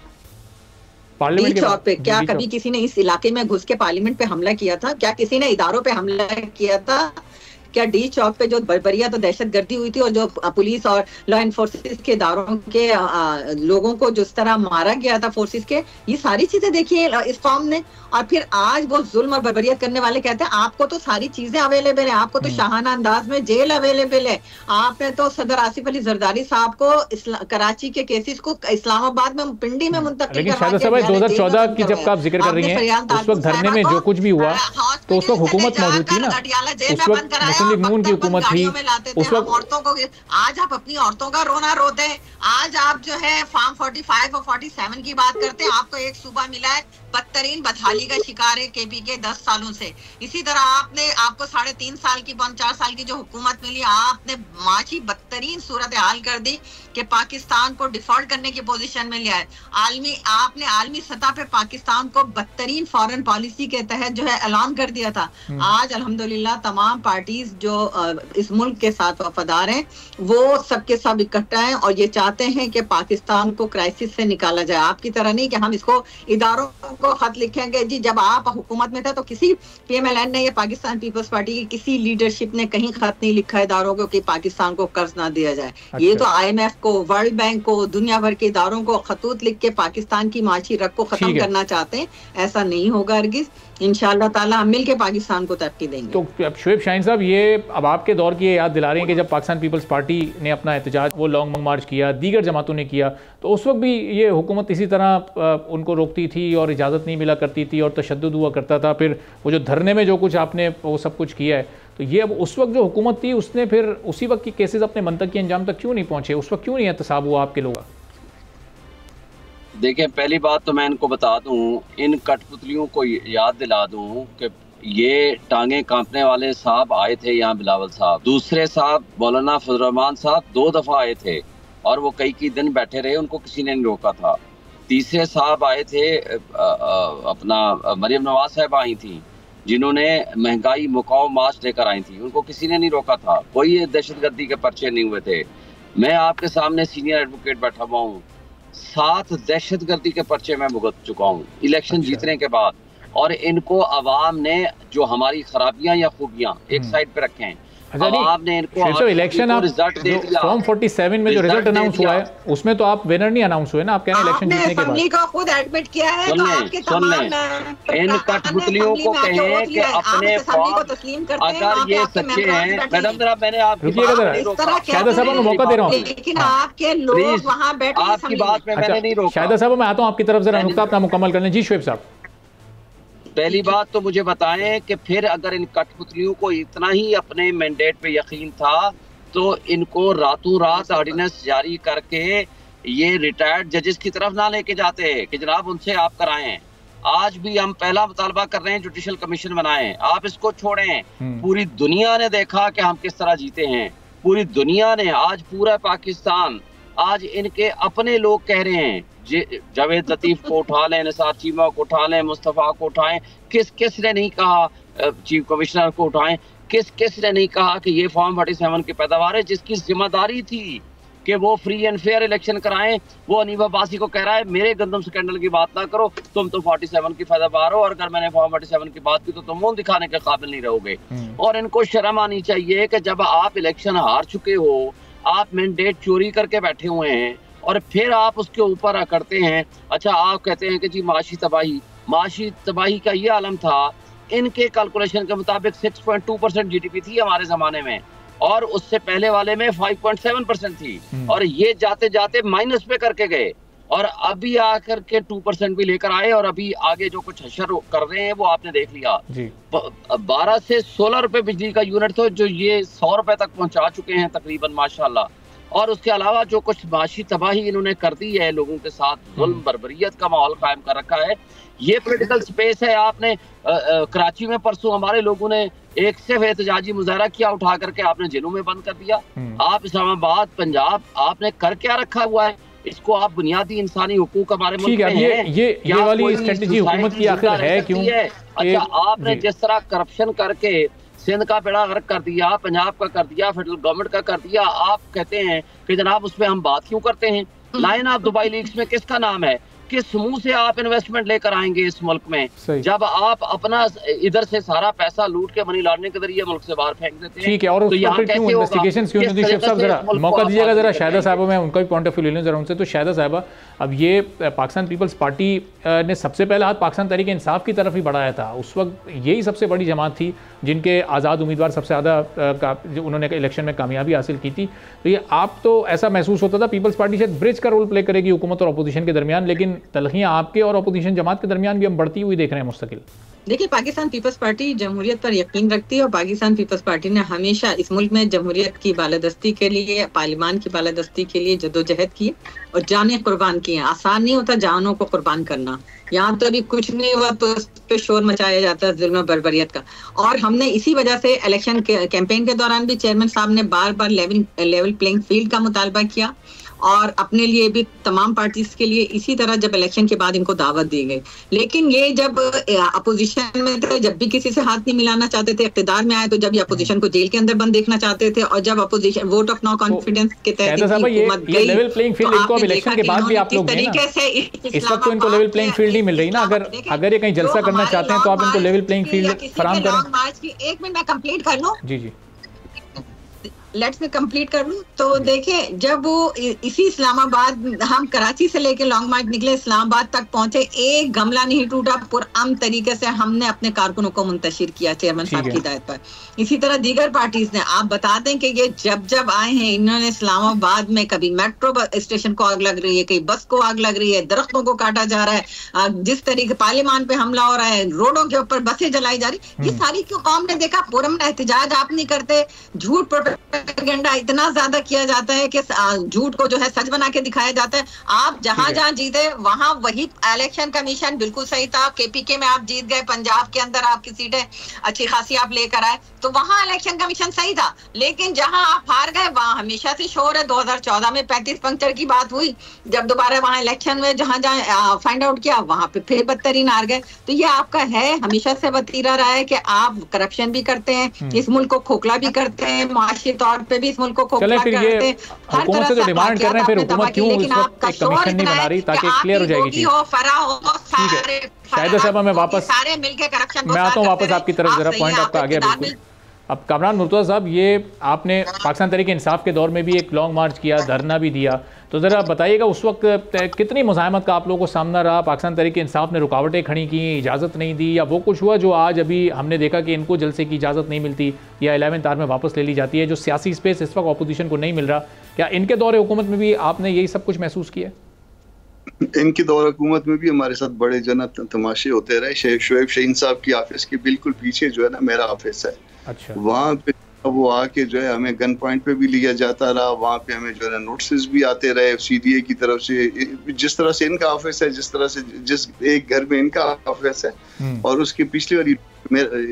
डी चौक पे। क्या कभी किसी ने इस इलाके में घुस के पार्लियामेंट पे हमला किया था? क्या किसी ने इदारों पे हमला किया था? क्या डी चौक पे जो बर्बरियत तो दहशत गर्दी हुई थी और जो पुलिस और लॉ एनफोर्सेस के इदारों के लोगों को जिस तरह मारा गया था फोर्सेस के, ये सारी चीजें देखिए इस कौम ने। और फिर आज वो जुल्म और बर्बरियत करने वाले कहते हैं आपको तो सारी चीजें अवेलेबल है, आपको तो शाहाना अंदाज में जेल अवेलेबल है। आपने तो सदर आसिफ अली जरदारी साहब को कराची के केसेस को इस्लामाबाद में पिंडी में मुंतकिल करवा दिया। 2014 की जब आप जिक्र कर रही हैं, उस वक्त धरने में जो कुछ भी हुआ तो उस वक्त हुकूमत मौजूद थी ना, उस वक्त मुस्लिम लीग नून की हुकूमत थी उस वक्त। औरतों को आज आप अपनी औरतों का रोना रोते हैं, आज आप जो है फार्म 45 और 47 की बात करते हैं। आपको एक सूबा मिला है बदतरीन बदहाली का शिकार है KP के 10 सालों से। इसी तरह आपको 3.5 साल की 4 साल की जो हुकूमत मिली, आपने माची बदतरीन सूरत हाल कर दी कि पाकिस्तान को डिफॉल्ट करने की पोजीशन में लिया है। आपने आलमी सतह पे पाकिस्तान को बदतरीन फॉरेन पॉलिसी के तहत जो है ऐलान कर दिया था। आज अल्हम्दुलिल्लाह तमाम पार्टीज जो इस मुल्क के साथ वफादार हैं वो सबके सब इकट्ठा हैं और ये चाहते हैं कि पाकिस्तान को क्राइसिस से निकाला जाए। आपकी तरह नहीं कि हम इसको इदारों को खत लिखेंगे। जी जब आप हुकूमत में थे तो किसी PMLN ने या पाकिस्तान पीपल्स पार्टी की किसी लीडरशिप ने कहीं खत नहीं लिखा इदारों को कि पाकिस्तान को कर्ज ना दिया जाए। ये तो IMF को, वर्ल्ड बैंक को, दुनिया भर के इदारों को खतूत लिख के पाकिस्तान की माशी रख को खत्म करना चाहते हैं। ऐसा नहीं होगा अर्गिज। इंशाअल्लाह ताला हम मिल के पाकिस्तान को तरक्की देंगे। तो अब शोएब शाहीन साहब, ये अब आपके दौर की याद दिला रहे हैं कि जब पाकिस्तान पीपल्स पार्टी ने अपना एहतजाज वो लॉन्ग मार्च किया, दीगर जमातों ने किया, तो उस वक्त भी ये हुकूमत इसी तरह उनको रोकती थी और इजाज़त नहीं मिला करती थी और तशद्दुद हुआ करता था। फिर वो जो धरने में जो कुछ आपने वो सब कुछ किया है, तो ये अब उस वक्त जो हुकूमत थी उसने फिर उसी वक्त की केसेस अपने मंतक के अंजाम तक क्यों नहीं पहुँचे? उस वक्त क्यों नहीं एहतसाब हुआ आपके लोग? देखिए, पहली बात तो मैं इनको बता दूं, इन कठपुतलियों को याद दिला दूं कि ये टांगे कांपने वाले साहब आए थे यहाँ, बिलावल साहब। दूसरे साहब मौलाना फजल रहमान साहब 2 दफ़ा आए थे और वो कई दिन बैठे रहे, उनको किसी ने नहीं रोका था। तीसरे साहब आए थे, अपना मरियम नवाज साहब आई थी जिन्होंने महंगाई मुकाव मार्च लेकर आई थी, उनको किसी ने नहीं रोका था। कोई दहशतगर्दी के पर्चे नहीं हुए थे। मैं आपके सामने सीनियर एडवोकेट बैठा हुआ हूँ, 7 दहशतगर्दी के पर्चे में भुगत चुका हूँ इलेक्शन जीतने के बाद। और इनको अवाम ने जो हमारी खराबियां या खूबियां एक साइड पे रखे हैं, आपने इनको इलेक्शन रिजल्ट दे दिया। फॉर्म 47 में जो रिजल्ट अनाउंस हुआ है उसमें तो आप विनर नहीं अनाउंस हुए ना, आप कह रहे हैं इलेक्शन जीतने के बाद। को खुद एडमिट किया है। सुन लें, इन कठपुतलियों को कहें कि अपने अगर ये सच्चे हैं, मैडम जरा मैंने आप शाहिदा साहब को मौका दे रहा हूँ, लेकिन आपके लोग वहाँ बैठे आपकी बात में मैंने नहीं रोका। शाहिदा साहब मैं आता हूँ आपकी तरफ, जरा नुक्ता अपना मुकम्मल कर लें। जी शोएब साहब, पहली बात तो मुझे बताएं कि फिर अगर इन कठपुतलियों को इतना ही अपने मैंडेट पे यकीन था तो इनको रातों रात ऑर्डिनेंस जारी करके ये रिटायर्ड जजेस की तरफ ना लेके जाते कि जनाब उनसे आप कराएं। आज भी हम पहला मुतालबा कर रहे हैं जुडिशल कमीशन बनाएं, आप इसको छोड़ें। पूरी दुनिया ने देखा कि हम किस तरह जीते हैं, पूरी दुनिया ने, आज पूरा पाकिस्तान, आज इनके अपने लोग कह रहे हैं, जावेद लतीफ को उठा लें, निसार चीमा को उठा लें, मुस्तफ़ा को उठाएं, किस ने नहीं कहा चीफ कमिश्नर को उठाएं, किस ने नहीं कहा कि ये फॉर्म 47 की पैदावार है, जिसकी जिम्मेदारी थी कि वो फ्री एंड फेयर इलेक्शन कराएं। वो अनीफ अब्बासी को कह रहा है मेरे गंदम स्कैंडल की बात ना करो, तुम तो 47 की पैदावार हो, और अगर मैंने फॉर्म 47 की बात की तो तुम मुंह दिखाने के काबिल नहीं रहोगे। और इनको शर्म आनी चाहिए कि जब आप इलेक्शन हार चुके हो, आप मैंडेट चोरी करके बैठे हुए हैं, और फिर आप उसके ऊपर अकड़ते हैं। अच्छा, आप कहते हैं कि जी माशी तबाही का ये आलम था, इनके कैलकुलेशन के मुताबिक 6.2% GDP थी हमारे जमाने में, और उससे पहले वाले में 5.7% थी, और ये जाते जाते माइनस पे करके गए, और अभी आकर के 2% भी लेकर आए, और अभी आगे जो कुछ हशर कर रहे हैं वो आपने देख लिया। 12 से 16 रुपए बिजली का यूनिट था, जो ये 100 रुपए तक पहुंचा चुके हैं तकरीबन, माशाल्लाह। और उसके अलावा जो कुछ माशी तबाही इन्होंने कर दी है, लोगों के साथ जुल्म बर्बरियत का माहौल कायम कर रखा है, ये पॉलिटिकल स्पेस है। आपने कराची में परसों हमारे लोगों ने एक से एहतजाजी मुजाहरा किया, उठा करके आपने जेलों में बंद कर दिया। आप इस्लामाबाद, पंजाब, आपने कर क्या रखा हुआ है? इसको आप बुनियादी इंसानी हुकूक हमारे मुल्क में हैं। ये वाली स्ट्रेटजी हुकूमत की आखिर है क्यों? अच्छा, आपने जिस तरह करप्शन करके सिंध का बेड़ा गर्क कर दिया, पंजाब का कर दिया, फेडरल गवर्नमेंट का कर दिया, आप कहते हैं कि जनाब उस पर हम बात क्यों करते हैं? लाइन ऑफ दुबई लीक्स में किसका नाम है? किस मुंह से आप इन्वेस्टमेंट लेकर आएंगे इस मुल्क में, जब आप अपना इधर से सारा पैसा लूट के मनी लॉन्ड्रिंग के जरिए मुल्क से बाहर फेंक देते हैं? ठीक है, और उस पर क्यों इन्वेस्टिगेशंस क्यों नहीं? शेख साहब जरा मौका दीजिएगा, जरा शाहिदा साहबा, मैं उनका भी पॉइंट ऑफ व्यू ले लूं जरा उनसे। तो शाहिदा साहबा, अब ये पाकिस्तान पीपल्स पार्टी ने सबसे पहले हाथ पाकिस्तान तहरीक इंसाफ की तरफ ही बढ़ाया था, उस वक्त यही सबसे बड़ी जमात थी जिनके आज़ाद उम्मीदवार सबसे ज़्यादा उन्होंने इलेक्शन में कामयाबी हासिल की थी। तो ये आप तो ऐसा महसूस होता था पीपल्स पार्टी शायद ब्रिज का रोल प्ले करेगी हुकूमत और अपोजिशन के दरमियान, लेकिन तलखियाँ आपके और अपोजिशन जमात के दरमियान भी हम बढ़ती हुई देख रहे हैं मुस्तकिल। देखिए, पाकिस्तान पीपल्स पार्टी जमहूरियत पर यकीन रखती है, और पाकिस्तान पीपल्स पार्टी ने हमेशा इस मुल्क में जमहूरियत की बालादस्ती के लिए, पार्लियामान की बालादस्ती के लिए जद्दोजहद की और जानें कुर्बान की हैं। आसान नहीं होता जानों को कुर्बान करना। यहाँ तो अभी कुछ नहीं हुआ तो उस पे शोर मचाया जाता है जुल्म बर्बरियत का। और हमने इसी वजह से इलेक्शन कैंपेन के दौरान भी चेयरमैन साहब ने बार बार लेवल प्लेइंग फील्ड का मुतालबा किया, और अपने लिए भी तमाम पार्टीज के लिए इसी तरह जब इलेक्शन के बाद इनको दावत दी गई। लेकिन ये जब अपोजिशन में थे, जब भी किसी से हाथ नहीं मिलाना चाहते थे, इख्तिदार में आए तो जब ये अपोजिशन को जेल के अंदर बंद देखना चाहते थे, और जब opposition vote of no confidence के तहत हुकूमत गई, लेवल प्लेइंग फील्ड इनको अब इलेक्शन के बाद भी आप लोग तरीके से इस वक्त तो इनको लेवल प्लेइंग फील्ड नहीं मिल रही ना। अगर ये कहीं जलसा करना चाहते हैं तो आप इनको लेवल प्लेइंग फील्ड फराहम करें। 1 मिनट मैं कंप्लीट कर लूं। जी, लेट्स में कंप्लीट कर लूं। तो देखिए, जब वो इसी इस्लामाबाद, हम कराची से लेके लॉन्ग मार्च निकले, इस्लामाबाद तक पहुंचे, एक गमला नहीं टूटा, पुरअमन तरीके से हमने अपने कारकुनों को मुंतशिर किया चेयरमैन साहब की हिदायत पर। इसी तरह दीगर पार्टीज ने, आप बता दें कि ये जब आए हैं, इन्होंने इस्लामाबाद में कभी मेट्रो स्टेशन को आग लग रही है, कहीं बस को आग लग रही है, दरख्तों को काटा जा रहा है, जिस तरीके पार्लियामान पे हमला हो रहा है, रोडों के ऊपर बसें जलाई जा रही, ये सारी क्यों कौम ने देखा? पुरअमन एहतजाज आप नहीं करते, झूठ प्रोपेगेंडा इतना ज्यादा किया जाता है कि झूठ को जो है सच बना के दिखाया जाता है। आप जहां जीते वहां वही इलेक्शन कमीशन बिल्कुल सही था। केपीके में आप जीत गए, पंजाब के अंदर आपकी सीटें अच्छी खासी आप लेकर आए, तो वहां इलेक्शन कमीशन सही था। लेकिन जहां आप हार गए वहां हमेशा से शोर है। 2014 में 35 पंक्चर की बात हुई, जब दोबारा वहां इलेक्शन में जहां फाइंड आउट किया वहां पे फिर बदतरीन हार गए। तो ये आपका है, हमेशा से वतीरा रहा है कि आप करप्शन भी करते हैं, इस मुल्क को खोखला भी करते हैं, मुआशी तौर पे भी इस मुल्क को खोखला करते हैं। हुकूमत से जो डिमांड कर रहे हैं, फिर हुकूमत क्यों इस वक्त एक कमीशन नहीं बना रही ताकि क्लियर हो जाएगी चीज? ठीक है शाहिदा साहब, मैं वापस मैं आता हूँ वापस आपकी तरफ, जरा पॉइंट आपका आ गया बिल्कुल। अब कामरान मुर्तज़ा साहब, ये आपने पाकिस्तान तहरीक इंसाफ के दौर में भी एक लॉन्ग मार्च किया, धरना भी दिया, तो ज़रा बताइएगा उस वक्त कितनी मुज़ाहमत का आप लोगों को सामना रहा? पाकिस्तान तहरीक इंसाफ ने रुकावटें खड़ी की, इजाज़त नहीं दी, या वो कुछ हुआ जो आज अभी हमने देखा कि इनको जलसे की इजाज़त नहीं मिलती या 11th आवर में वापस ले ली जाती है, जो सियासी स्पेस इस वक्त अपोजिशन को नहीं मिल रहा? क्या इनके दौरे हुकूमत में भी आपने यही सब कुछ महसूस किया? इनके दौर हुकूमत में भी हमारे साथ बड़े जन्नत तमाशे होते रहे। शेख शोएब शाहीन साहब की ऑफिस के बिल्कुल पीछे जो है ना मेरा ऑफिस है। अच्छा। वहाँ पे वो आके जो है हमें गन पॉइंट पे भी लिया जाता रहा, वहाँ पे हमें जो है नोटिस भी आते रहे CDA की तरफ से, जिस तरह से इनका ऑफिस है, जिस तरह से जिस एक घर में इनका ऑफिस है और उसके पिछले वाली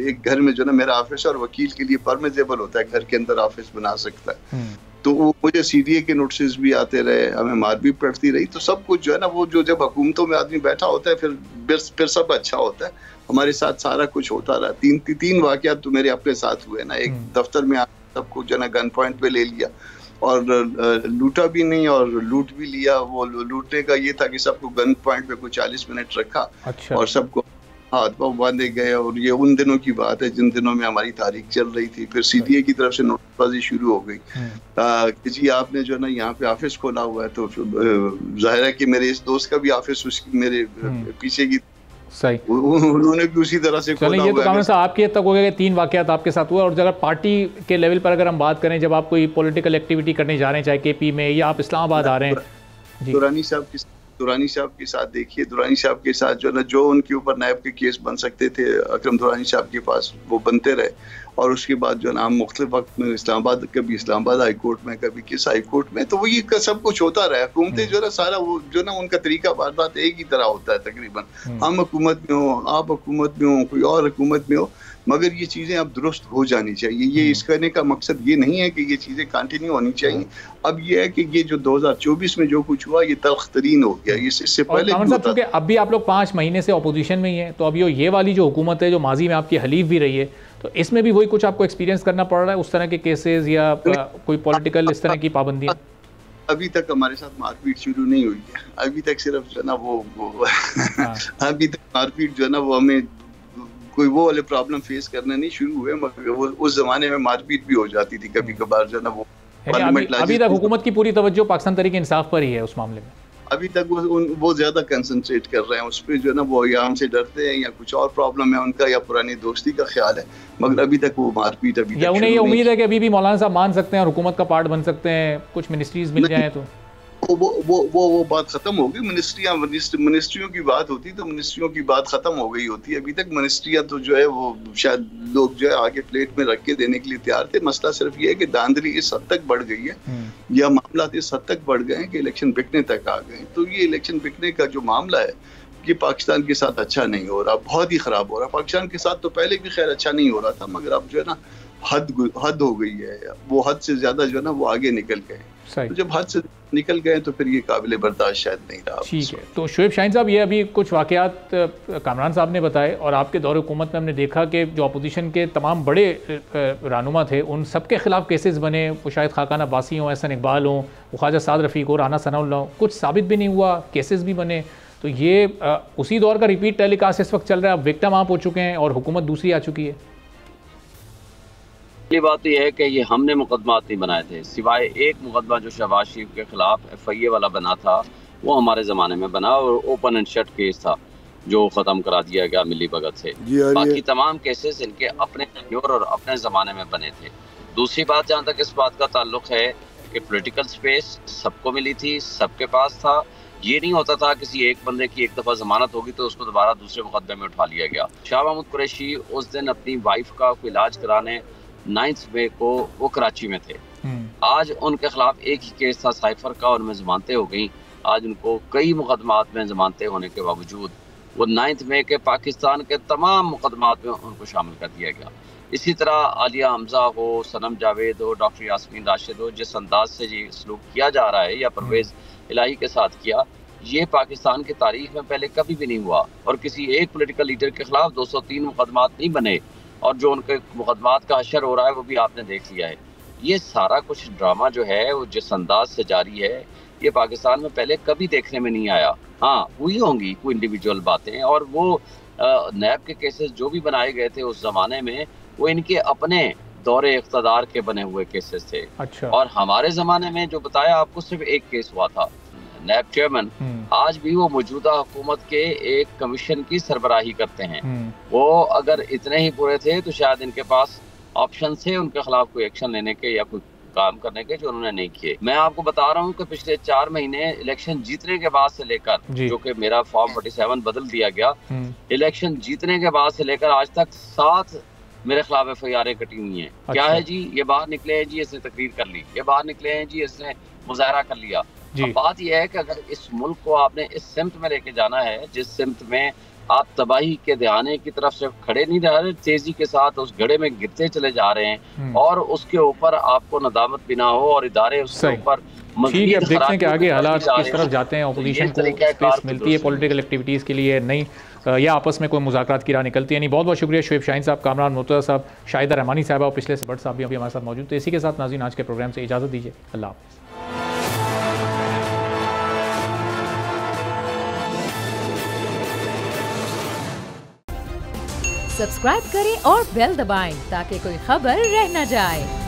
एक घर में जो है मेरा ऑफिस है, और वकील के लिए परमिटेबल होता है घर के अंदर ऑफिस बना सकता है। तो वो मुझे CDA के नोटिस भी आते रहे, हमें मार भी पड़ती रही। तो सब कुछ जो है ना वो जो जब हुकूमतों में आदमी बैठा होता है फिर सब अच्छा होता है। हमारे साथ सारा कुछ होता रहा। तीन वाकयात तो मेरे अपने साथ हुए ना। एक दफ्तर में सबको जो है गन पॉइंट पे ले लिया और लूटा भी नहीं और लूट भी लिया। वो लूटने का ये था कि सबको गन पॉइंट पे कुछ 40 मिनट रखा। अच्छा। और सबको हाथ पाँव बांधे गए। और ये उन दिनों की बात है जिन दिनों में हमारी तारीख चल रही थी। फिर CDA की तरफ से नोटबाजी शुरू हो गई कि जी आपने जो है ना यहाँ पे ऑफिस खोला हुआ है। तो जाहिर है कि मेरे इस दोस्त का भी ऑफिस उसकी मेरे पीछे की सही उन्होंने भी उसी तरह से खोला हुआ है। ये तो कामरान साहब आपकी हद तक हो गया कि 3 वाकयात आपके साथ हुआ। और अगर पार्टी के लेवल पर अगर हम बात करें, जब आप कोई पॉलिटिकल एक्टिविटी करने जा रहे हैं, चाहे KP में या आप इस्लामाबाद आ रहे हैं, दुरानी साहब के साथ देखिए, दुरानी साहब के साथ जो ना जो उनके ऊपर नायब के केस बन सकते थे अकरम दुरानी साहब के पास, वो बनते रहे। और उसके बाद जो ना हम मुख्तलिफ वक्त में इस्लामाबाद, कभी इस्लामाबाद हाई कोर्ट में, कभी किस हाई कोर्ट में, तो वो ये सब कुछ होता रहा। हुकूमतें जो ना सारा वो जो ना उनका तरीका वारदात एक ही तरह होता है तकरीबन। हम हुकूमत में हो, आप हुकूमत में हो, कोई और हुकूमत में हो, मगर ये चीज़ें अब दुरुस्त हो जानी चाहिए। ये इस करने का मकसद ये नहीं है कि ये चीज़ें कंटिन्यू होनी चाहिए। अब ये है कि ये जो 2024 में जो कुछ हुआ ये तल्ख तरीन हो गया। इससे पहले क्योंकि अब भी आप लोग 5 महीने से अपोजिशन में ही हैं, तो अब ये वाली जो हुकूमत है जो माजी में आपकी हलीफ भी रही है, तो इसमें भी वही कुछ आपको एक्सपीरियंस करना पड़ रहा है, उस तरह के केसेस या कोई पॉलिटिकल इस तरह की पाबंदियाँ? अभी तक हमारे साथ मारपीट शुरू नहीं हुई है। अभी तक सिर्फ जो है ना वो अभी तक मारपीट जो है ना वो हमें कोई वो वाले प्रॉब्लम फेस करने नहीं शुरू हुए। मगर वो उस जमाने में मारपीट भी हो जाती थी कभी कभार जो है ना वो। अभी तक हुकूमत की पूरी तवज्जो पाकिस्तान तहरीक इंसाफ पर ही है उस मामले में। अभी तक वो ज्यादा कंसंट्रेट कर रहे हैं उस पर जो है ना, वो या हमसे डरते हैं या कुछ और प्रॉब्लम है उनका या पुरानी दोस्ती का ख्याल है। मगर अभी तक वो मारपीट अभी या उन्हें ये उम्मीद है कि अभी भी मौलाना साहब मान सकते हैं और हुकूमत का पार्ट बन सकते हैं, कुछ मिनिस्ट्रीज मिल जाए तो वो बात खत्म होगी। मिनिस्ट्रियों की बात होती तो मिनिस्ट्रियों की बात खत्म हो गई होती। अभी तक मिनिस्ट्रियां तो जो है वो शायद लोग जो है आगे प्लेट में रख के देने के लिए तैयार थे। मसला सिर्फ ये है कि धांधली इस हद तक बढ़ गई है या मामला इस हद तक बढ़ गए हैं कि इलेक्शन बिकने तक आ गए। तो ये इलेक्शन बिकने का जो मामला है ये पाकिस्तान के साथ अच्छा नहीं हो रहा, बहुत ही खराब हो रहा। पाकिस्तान के साथ तो पहले भी खैर अच्छा नहीं हो रहा था, मगर अब जो है ना हद हो गई है। वो हद से ज्यादा जो है ना वो आगे निकल गए। तो जब हद से निकल गए तो फिर ये काबिल बर्दाश्त शायद नहीं रहा। ठीक है, तो शोएब शाहीन साहब, ये अभी कुछ वाकयात कामरान साहब ने बताए और आपके दौर हुकूमत में हमने देखा कि जो अपोजिशन के तमाम बड़े रहनुमा थे उन सब के खिलाफ केसेस बने। वो शायद खाकान अब्बासी हों, एहसन इकबाल हों, ख्वाजा साद रफ़ीक हो, राना सनाउल्लाह हो, कुछ साबित भी नहीं हुआ, केसेस भी बने। तो ये उसी दौर का रिपीट टेलीकास्ट इस वक्त चल रहा है। अब विक्टिम आप हो चुके हैं और हुकूमत दूसरी आ चुकी है। पहली बात यह है कि ये हमने मुकदमा नहीं बनाए थे, सिवाय एक मुकदमा जो शहबाज शरीफ के खिलाफ FIA वाला बना था, वो हमारे ज़माने में बना और ओपन एंड शट केस था जो ख़त्म करा दिया गया मिली भगत से। बाकी तमाम केसेस इनके अपने टेन्योर और अपने ज़माने में बने थे। दूसरी बात, जहाँ तक इस बात का ताल्लुक है कि पॉलिटिकल स्पेस सबको मिली थी, सबके पास था। ये नहीं होता था किसी एक बंदे की एक दफ़ा ज़मानत होगी तो उसको दोबारा दूसरे मुकदमे में उठा लिया गया। शाह महमूद कुरैशी उस दिन अपनी वाइफ का कोई इलाज कराने 9 मई को वो कराची में थे। आज उनके खिलाफ एक ही केस था साइफर का, उनमें जमानतें हो गई। आज उनको कई मुकदमात में जमानतें होने के बावजूद वो 9 मई के पाकिस्तान के तमाम मुकदमात में उनको शामिल कर दिया गया। इसी तरह आलिया हमजा हो, सनम जावेद हो, डॉक्टर यास्मीन राशिद हो, जिस अंदाज से ये सलूक किया जा रहा है या परवेज़ इलाही के साथ किया, ये पाकिस्तान की तारीख में पहले कभी भी नहीं हुआ। और किसी एक पोलिटिकल लीडर के खिलाफ 203 मुकदमात नहीं बने और जो उनके मुकदमात का हशर हो रहा है वो भी आपने देख लिया है। ये सारा कुछ ड्रामा जो है वो जिस अंदाज से जारी है, ये पाकिस्तान में पहले कभी देखने में नहीं आया। हाँ, हुई होंगी कोई इंडिविजुअल बातें, और वो नैब के केसेस जो भी बनाए गए थे उस जमाने में वो इनके अपने दौरे इख्तदार के बने हुए केसेस थे। अच्छा। और हमारे जमाने में जो बताया आपको सिर्फ एक केस हुआ था। नैब चेयरमैन आज भी वो मौजूदा हुकूमत के एक कमीशन की सरबराही करते हैं। वो अगर इतने ही बुरे थे तो शायद इनके पास ऑप्शन थे उनके खिलाफ कोई एक्शन लेने के या कोई काम करने के, जो उन्होंने नहीं किए। मैं आपको बता रहा हूँ कि पिछले 4 महीने इलेक्शन जीतने के बाद से लेकर, जो कि मेरा फॉर्म 47 बदल दिया गया, इलेक्शन जीतने के बाद से लेकर आज तक 7 मेरे खिलाफ FIR कटी हुई हैं। क्या है जी, ये बाहर निकले हैं जी, इसने तकरीर कर ली, ये बाहर निकले हैं जी, इसने मुजाहरा कर लिया। अब बात यह है कि अगर इस मुल्क को आपने इस सिमत में लेके जाना है जिस सिमत में आप तबाही के दहाने की तरफ से खड़े नहीं रह रहे, तेजी के साथ उस गड्ढे में गिरते चले जा रहे हैं और उसके ऊपर आपको नदामत भी ना हो और इदारे उसके ऊपर ठीक है। अब देखते हैं कि आगे हालात किस तरफ जाते हैं। अपोजिशन को स्पेस मिलती है पॉलिटिकल एक्टिविटीज़ के लिए नहीं, या आपस में कोई मुज़ाकरात की राह निकलती है नहीं। बहुत बहुत शुक्रिया शुएब शाहीन साहब, कामरान मुर्तज़ा साहब, शाहिदा रहमानी साहब और पिछले से भट्ट साहब भी अभी हमारे साथ मौजूद थे। इसी के साथ नाज़रीन आज के प्रोग्राम से इजाज़त दीजिए। अल्लाह हाफ़िज़। सब्सक्राइब करें और बेल दबाएं ताकि कोई खबर रह न जाए।